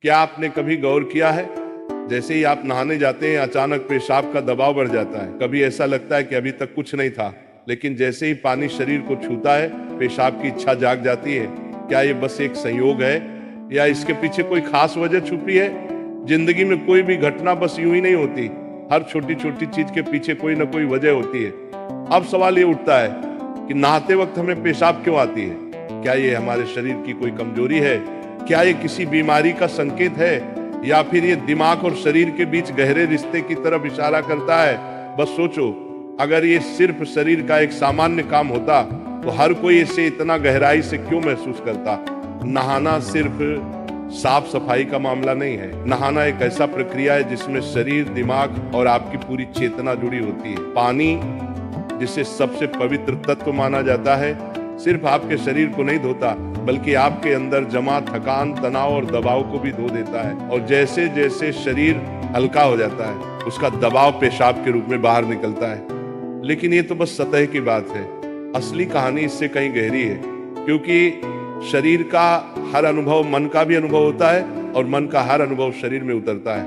क्या आपने कभी गौर किया है, जैसे ही आप नहाने जाते हैं अचानक पेशाब का दबाव बढ़ जाता है। कभी ऐसा लगता है कि अभी तक कुछ नहीं था, लेकिन जैसे ही पानी शरीर को छूता है पेशाब की इच्छा जाग जाती है। क्या ये बस एक संयोग है या इसके पीछे कोई खास वजह छुपी है? जिंदगी में कोई भी घटना बस यूं ही नहीं होती, हर छोटी छोटी चीज के पीछे कोई ना कोई वजह होती है। अब सवाल ये उठता है कि नहाते वक्त हमें पेशाब क्यों आती है? क्या ये हमारे शरीर की कोई कमजोरी है? क्या ये किसी बीमारी का संकेत है, या फिर ये दिमाग और शरीर के बीच गहरे रिश्ते की तरफ इशारा करता है? बस सोचो, अगर ये सिर्फ शरीर का एक सामान्य काम होता तो हर कोई इसे इतना गहराई से क्यों महसूस करता? नहाना सिर्फ साफ सफाई का मामला नहीं है। नहाना एक ऐसा प्रक्रिया है जिसमें शरीर, दिमाग और आपकी पूरी चेतना जुड़ी होती है। पानी, जिसे सबसे पवित्र तत्व माना जाता है, सिर्फ आपके शरीर को नहीं धोता बल्कि आपके अंदर जमा थकान, तनाव और दबाव को भी धो देता है। और जैसे जैसे शरीर हल्का हो जाता है उसका दबाव पेशाब के रूप में बाहर निकलता है। लेकिन ये तो बस सतह की बात है, असली कहानी इससे कहीं गहरी है। क्योंकि शरीर का हर अनुभव मन का भी अनुभव होता है और मन का हर अनुभव शरीर में उतरता है।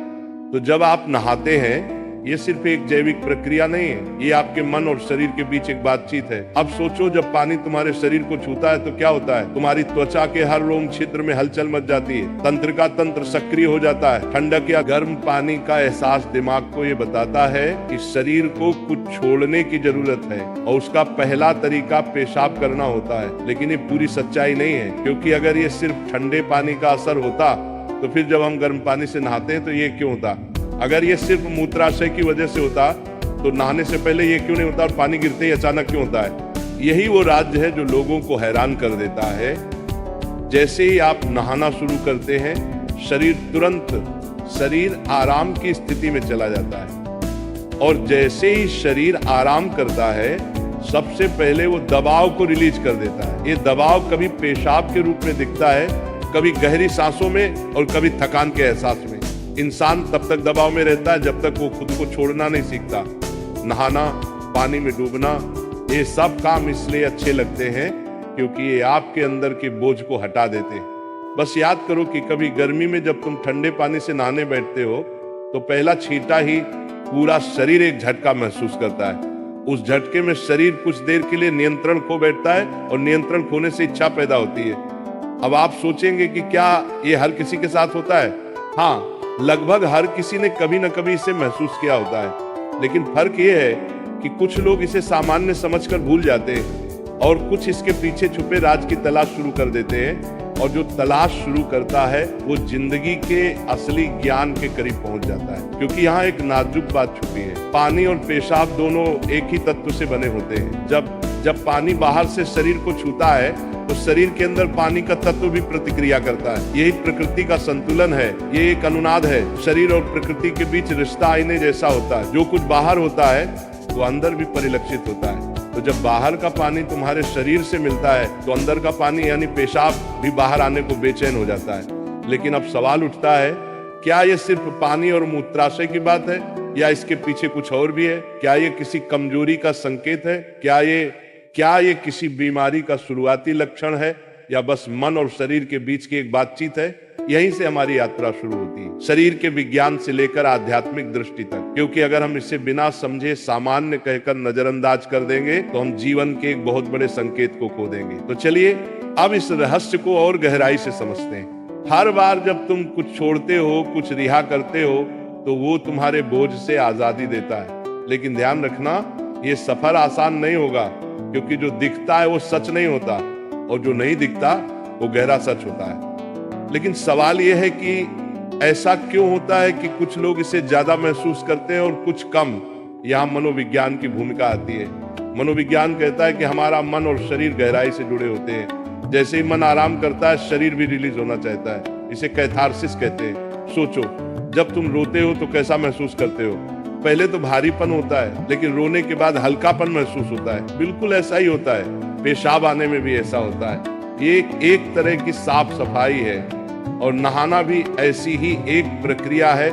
तो जब आप नहाते हैं ये सिर्फ एक जैविक प्रक्रिया नहीं है, ये आपके मन और शरीर के बीच एक बातचीत है। अब सोचो, जब पानी तुम्हारे शरीर को छूता है तो क्या होता है? तुम्हारी त्वचा के हर रोम छिद्र में हलचल मच जाती है, तंत्र का तंत्र सक्रिय हो जाता है। ठंडक या गर्म पानी का एहसास दिमाग को ये बताता है कि शरीर को कुछ छोड़ने की जरूरत है और उसका पहला तरीका पेशाब करना होता है। लेकिन ये पूरी सच्चाई नहीं है, क्योंकि अगर ये सिर्फ ठंडे पानी का असर होता तो फिर जब हम गर्म पानी से नहाते हैं तो ये क्यों होता? अगर ये सिर्फ मूत्राशय की वजह से होता तो नहाने से पहले ये क्यों नहीं होता और पानी गिरते ही अचानक क्यों होता है? यही वो राज्य है जो लोगों को हैरान कर देता है। जैसे ही आप नहाना शुरू करते हैं शरीर आराम की स्थिति में चला जाता है, और जैसे ही शरीर आराम करता है सबसे पहले वो दबाव को रिलीज कर देता है। ये दबाव कभी पेशाब के रूप में दिखता है, कभी गहरी सांसों में और कभी थकान के एहसास में। इंसान तब तक दबाव में रहता है जब तक वो खुद को छोड़ना नहीं सीखता। नहाना, पानी में डूबना, ये सब काम इसलिए अच्छे लगते हैं क्योंकि ये आपके अंदर के बोझ को हटा देते हैं। बस याद करो कि कभी गर्मी में जब तुम ठंडे पानी से नहाने बैठते हो तो पहला छींटा ही पूरा शरीर एक झटका महसूस करता है। उस झटके में शरीर कुछ देर के लिए नियंत्रण खो बैठता है और नियंत्रण खोने से इच्छा पैदा होती है। अब आप सोचेंगे कि क्या ये हर किसी के साथ होता है? हाँ, लगभग हर किसी ने कभी न कभी इसे महसूस किया होता है। लेकिन फर्क ये है कि कुछ लोग इसे सामान्य समझकर भूल जाते हैं और कुछ इसके पीछे छुपे राज की तलाश शुरू कर देते हैं। और जो तलाश शुरू करता है वो जिंदगी के असली ज्ञान के करीब पहुंच जाता है। क्योंकि यहाँ एक नाजुक बात छुपी है, पानी और पेशाब दोनों एक ही तत्व से बने होते हैं। जब पानी बाहर से शरीर को छूता है तो शरीर के अंदर पानी का तत्व भी प्रतिक्रिया करता है। यही प्रकृति का संतुलन है, ये एक अनुनाद है। शरीर और प्रकृति के बीच रिश्ता आईने जैसा होता है, जो कुछ बाहर होता है वो अंदर भी परिलक्षित होता है। तो जब बाहर का पानी तुम्हारे शरीर से मिलता है तो अंदर का पानी यानी पेशाब भी बाहर आने को बेचैन हो जाता है। लेकिन अब सवाल उठता है, क्या ये सिर्फ पानी और मूत्राशय की बात है या इसके पीछे कुछ और भी है? क्या ये किसी कमजोरी का संकेत है? क्या ये किसी बीमारी का शुरुआती लक्षण है, या बस मन और शरीर के बीच की एक बातचीत है? यहीं से हमारी यात्रा शुरू होती है, शरीर के विज्ञान से लेकर आध्यात्मिक दृष्टि तक। क्योंकि अगर हम इसे बिना समझे सामान्य कहकर नजरअंदाज कर देंगे तो हम जीवन के एक बहुत बड़े संकेत को खो देंगे। तो चलिए अब इस रहस्य को और गहराई से समझते हैं। हर बार जब तुम कुछ छोड़ते हो, कुछ रिहा करते हो, तो वो तुम्हारे बोझ से आजादी देता है। लेकिन ध्यान रखना, ये सफर आसान नहीं होगा, क्योंकि जो दिखता है वो सच नहीं होता और जो नहीं दिखता वो गहरा सच होता है। लेकिन सवाल यह है कि ऐसा क्यों होता है कि कुछ लोग इसे ज्यादा महसूस करते हैं और कुछ कम? यहाँ मनोविज्ञान की भूमिका आती है। मनोविज्ञान कहता है कि हमारा मन और शरीर गहराई से जुड़े होते हैं। जैसे ही मन आराम करता है शरीर भी रिलीज होना चाहता है। इसे कैथारसिस कहते हैं। सोचो, जब तुम रोते हो तो कैसा महसूस करते हो? पहले तो भारीपन होता है, लेकिन रोने के बाद हल्कापन महसूस होता है। बिल्कुल ऐसा ही होता है, पेशाब आने में भी ऐसा होता है। ये एक तरह की साफ सफाई है, और नहाना भी ऐसी ही एक प्रक्रिया है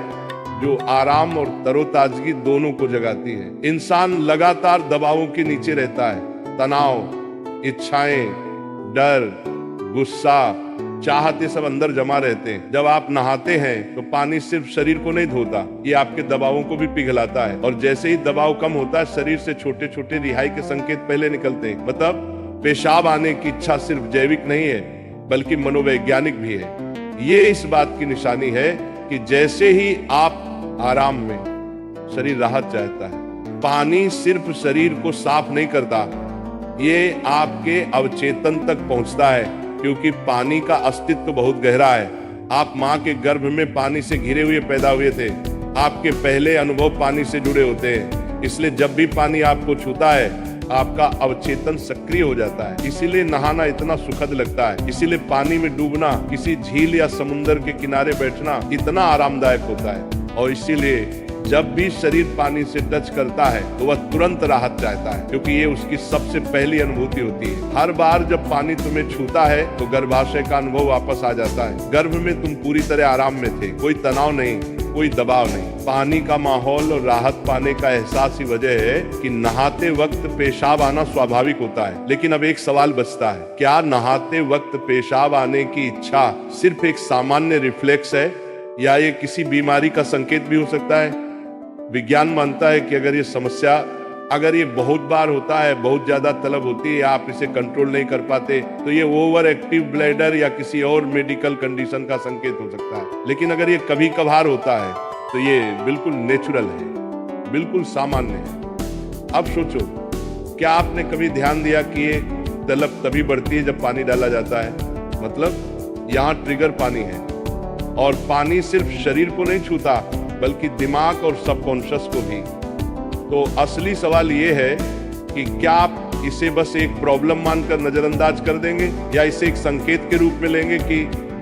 जो आराम और तरोताजगी दोनों को जगाती है। इंसान लगातार दबावों के नीचे रहता है, तनाव, इच्छाएं, डर, गुस्सा, चाहते सब अंदर जमा रहते हैं। जब आप नहाते हैं तो पानी सिर्फ शरीर को नहीं धोता, ये आपके दबावों को भी पिघलाता है। और जैसे ही दबाव कम होता है, शरीर से छोटे छोटे रिहाई के संकेत पहले निकलते हैं। मतलब पेशाब आने की इच्छा सिर्फ जैविक नहीं है, बल्कि मनोवैज्ञानिक भी है। ये इस बात की निशानी है कि जैसे ही आप आराम में, शरीर राहत चाहता है। पानी सिर्फ शरीर को साफ नहीं करता, ये आपके अवचेतन तक पहुंचता है, क्योंकि पानी का अस्तित्व बहुत गहरा है। आप माँ के गर्भ में पानी से घिरे हुए पैदा हुए थे। आपके पहले अनुभव पानी से जुड़े होते हैं, इसलिए जब भी पानी आपको छूता है, आपका अवचेतन सक्रिय हो जाता है। इसीलिए नहाना इतना सुखद लगता है। इसीलिए पानी में डूबना, किसी झील या समुद्र के किनारे बैठना इतना आरामदायक होता है। और इसीलिए जब भी शरीर पानी से टच करता है तो वह तुरंत राहत चाहता है, क्योंकि ये उसकी सबसे पहली अनुभूति होती है। हर बार जब पानी तुम्हें छूता है तो गर्भाशय का अनुभव वापस आ जाता है। गर्भ में तुम पूरी तरह आराम में थे, कोई तनाव नहीं, कोई दबाव नहीं। पानी का माहौल और राहत पाने का एहसास ही वजह है कि नहाते वक्त पेशाब आना स्वाभाविक होता है। लेकिन अब एक सवाल बचता है, क्या नहाते वक्त पेशाब आने की इच्छा सिर्फ एक सामान्य रिफ्लेक्स है, या ये किसी बीमारी का संकेत भी हो सकता है? विज्ञान मानता है कि अगर ये बहुत बार होता है, बहुत ज्यादा तलब होती है, आप इसे कंट्रोल नहीं कर पाते, तो ये ओवर एक्टिव ब्लैडर या किसी और मेडिकल कंडीशन का संकेत हो सकता है। लेकिन अगर ये कभी कभार होता है तो ये बिल्कुल नेचुरल है, बिल्कुल सामान्य है। अब सोचो, क्या आपने कभी ध्यान दिया कि ये तलब तभी बढ़ती है जब पानी डाला जाता है? मतलब यहाँ ट्रिगर पानी है, और पानी सिर्फ शरीर को नहीं छूता, बल्कि दिमाग और सबकॉन्शियस को भी। तो असली सवाल ये है कि क्या आप इसे बस एक प्रॉब्लम मानकर नजरअंदाज कर देंगे, या इसे एक संकेत के रूप में लेंगे कि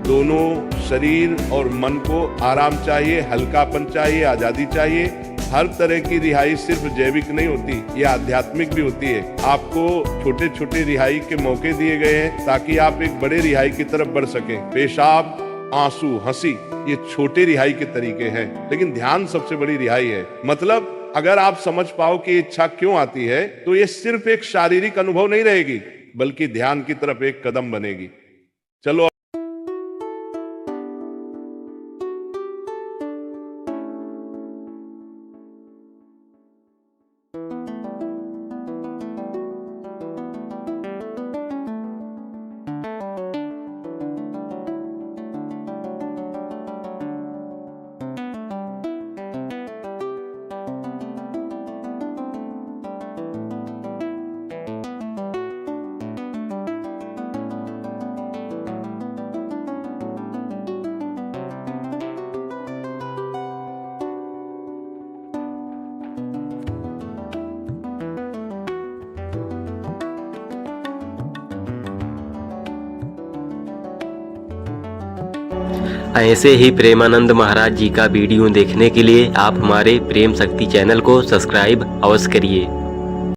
दोनों शरीर और मन को आराम चाहिए, हल्कापन चाहिए, आजादी चाहिए। हर तरह की रिहाई सिर्फ जैविक नहीं होती, ये आध्यात्मिक भी होती है। आपको छोटे छोटे रिहाई के मौके दिए गए हैं ताकि आप एक बड़े रिहाई की तरफ बढ़ सकें। पेशाब, आंसू, हंसी, ये छोटे रिहाई के तरीके हैं, लेकिन ध्यान सबसे बड़ी रिहाई है। मतलब अगर आप समझ पाओ कि इच्छा क्यों आती है, तो ये सिर्फ एक शारीरिक अनुभव नहीं रहेगी, बल्कि ध्यान की तरफ एक कदम बनेगी। चलो ऐसे ही प्रेमानंद महाराज जी का वीडियो देखने के लिए आप हमारे प्रेम शक्ति चैनल को सब्सक्राइब अवश्य करिए।